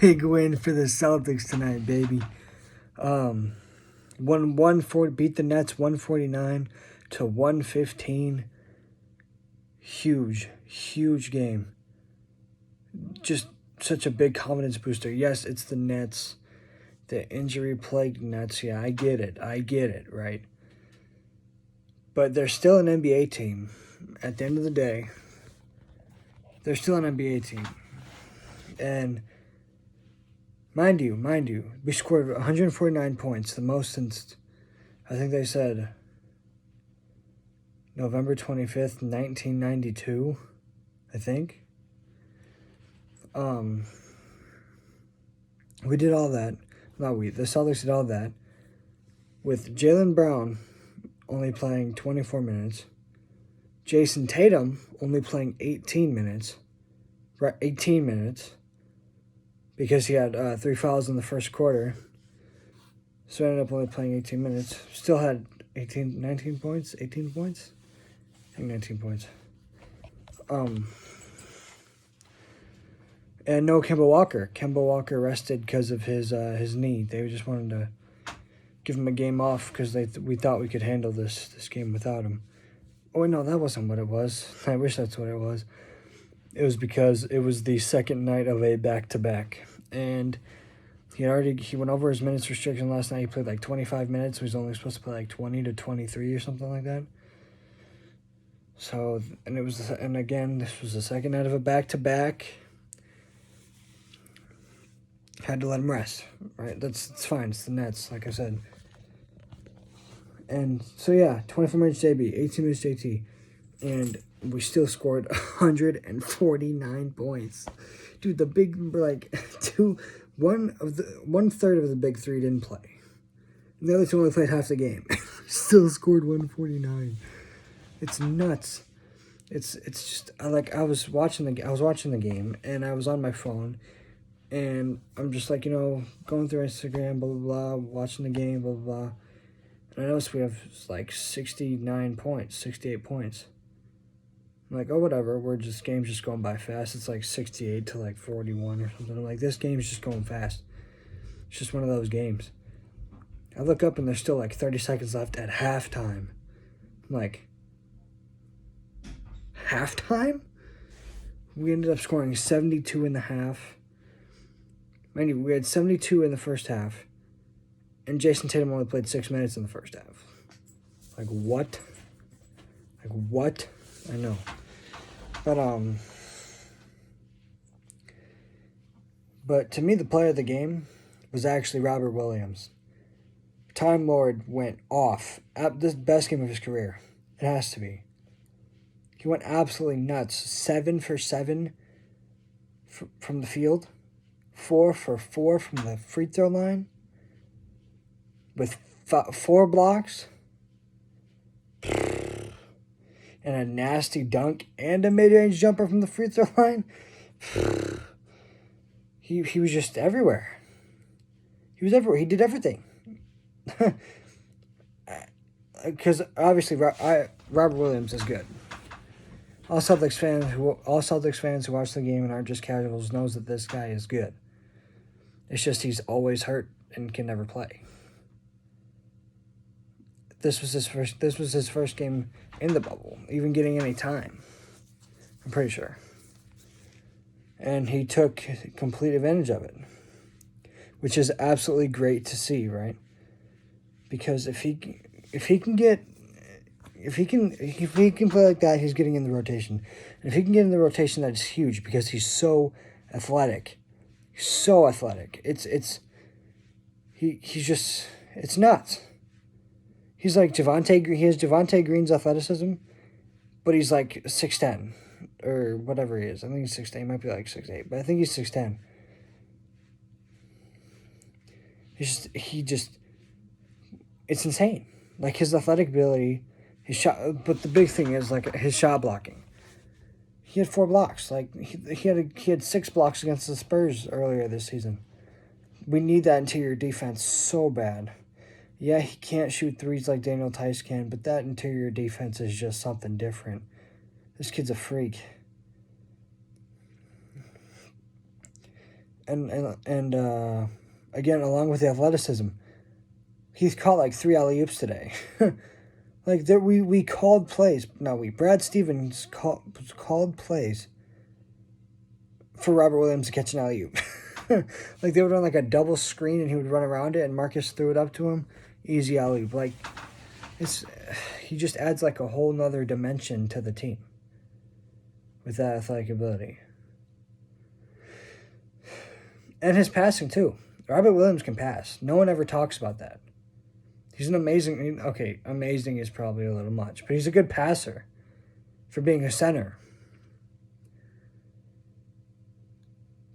big win for the Celtics tonight, baby. Won 140, beat the Nets 149 to 115. Huge game. Just such a big confidence booster. Yes, it's the Nets, the injury-plagued Nets. Yeah, I get it, right? But they're still an NBA team. At the end of the day, they're still an NBA team. And mind you, we scored 149 points, the most since, I think they said, November 25th, 1992, I think. We did all that. The Celtics did all that with Jaylen Brown only playing 24 minutes, Jason Tatum only playing 18 minutes, because he had 3 fouls in the first quarter. So I ended up only playing 18 minutes. Still had 18 points. I think 19 points. And no Kemba Walker. Kemba Walker rested because of his knee. They just wanted to give him a game off because we thought we could handle this game without him. Oh, no, that wasn't what it was. I wish that's what it was. It was because it was the second night of a back-to-back. And he went over his minutes restriction last night. He played like 25 minutes. He was only supposed to play like 20 to 23 or something like that. So, and again, this was the second night of a back-to-back. Had to let him rest, right? It's fine. It's the Nets, like I said. And so, yeah, 24 minutes JB, 18 minutes JT. And we still scored 149 points. Dude, the big, one third of the big three didn't play. And the other two only played half the game. Still scored 149. It's nuts. It's just, I was watching the game, and I was on my phone, and I'm just going through Instagram, blah, blah, blah, watching the game, blah, blah, blah. And I noticed we have 69 points, 68 points. I'm like, oh, whatever. Game's just going by fast. It's 68 to 41 or something. I'm like, this game's just going fast. It's just one of those games. I look up and there's still 30 seconds left at halftime. I'm like, halftime? We ended up scoring 72 in the half. Mind you, we had 72 in the first half. And Jason Tatum only played 6 minutes in the first half. What? What? I know. But to me, the player of the game was actually Robert Williams. Time Lord went off. This best game of his career. It has to be. He went absolutely nuts. 7 for 7 from the field. 4 for 4 from the free throw line. With 4 blocks. And a nasty dunk and a mid-range jumper from the free throw line. He was just everywhere. He was everywhere. He did everything. Because obviously Robert Williams is good. All Celtics fans who watch the game and aren't just casuals knows that this guy is good. It's just he's always hurt and can never play. This was his first game in the bubble, even getting any time. I'm pretty sure. And he took complete advantage of it, which is absolutely great to see, right? Because if he can play like that, he's getting in the rotation. And if he can get in the rotation, that's huge because he's so athletic. So athletic. It's nuts. He's like Javonte. He has Javonte Green's athleticism, but he's 6'10", or whatever he is. I think he's 6'10". He might be 6'8", but I think he's 6'10". It's insane. His athletic ability, his shot. But the big thing is his shot blocking. He had 4 blocks. He had 6 blocks against the Spurs earlier this season. We need that interior defense so bad. Yeah, he can't shoot threes like Daniel Tice can, but that interior defense is just something different. This kid's a freak. and again, along with the athleticism, he's caught like 3 alley-oops today. Like there, we called plays. No, Brad Stevens called plays for Robert Williams to catch an alley-oop. Like they would run like a double screen and he would run around it and Marcus threw it up to him. Easy alley-oop. Like he just adds like a whole nother dimension to the team with that athletic ability. And his passing too. Robert Williams can pass. No one ever talks about that. He's an amazing... Okay, amazing is probably a little much, but he's a good passer for being a center.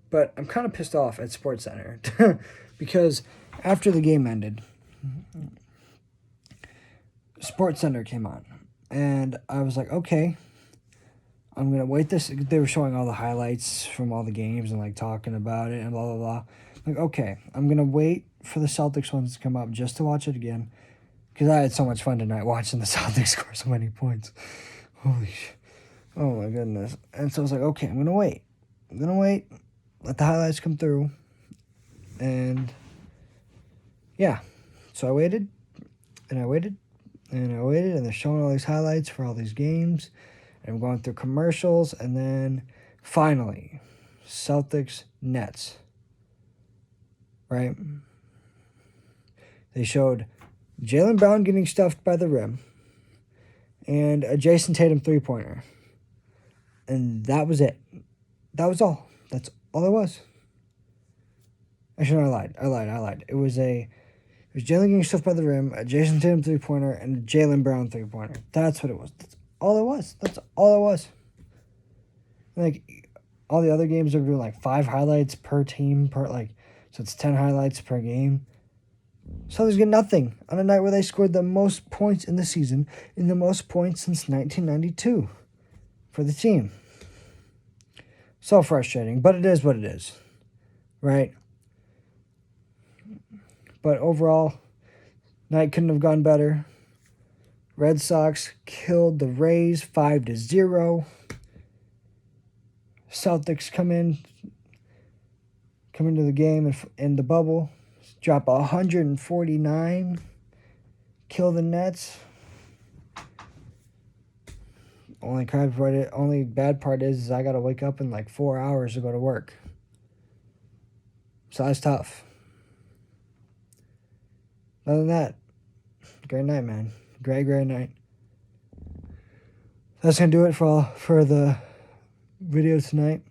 But I'm kind of pissed off at SportsCenter because after the game ended, SportsCenter came on. And I was like, okay, I'm going to wait this. They were showing all the highlights from all the games and like talking about it and blah, blah, blah. Like, okay, I'm going to wait for the Celtics ones to come up just to watch it again. Because I had so much fun tonight watching the Celtics score so many points. Holy shit. Oh my goodness. And so I was like, okay, I'm going to wait. Let the highlights come through. And yeah. So I waited. And they're showing all these highlights for all these games. And I'm going through commercials. And then finally, Celtics Nets. Right? They showed Jaylen Brown getting stuffed by the rim and a Jason Tatum three-pointer. And that was it. That was all. That's all it was. Actually, no, I lied. It was Jaylen getting stuffed by the rim, a Jason Tatum three-pointer, and a Jaylen Brown three-pointer. That's what it was. That's all it was. Like, all the other games are doing like 5 highlights per team, so it's 10 highlights per game. So there's nothing on a night where they scored the most points in the season and the most points since 1992 for the team. So frustrating, but it is what it is, right? But overall, night couldn't have gone better. Red Sox killed the Rays 5-0. Celtics come into the game in the bubble, drop 149, kill the Nets. Only bad part is I got to wake up in like 4 hours to go to work. So that's tough. Other than that, great night, man. Great night. That's going to do it for the video tonight.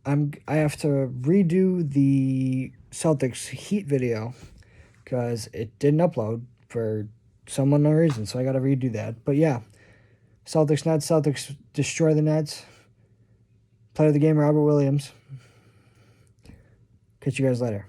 I have to redo the Celtics Heat video because it didn't upload for some unknown reason, so I got to redo that. But yeah, Celtics Nets. Celtics destroy the Nets. Player of the game, Robert Williams. Catch you guys later.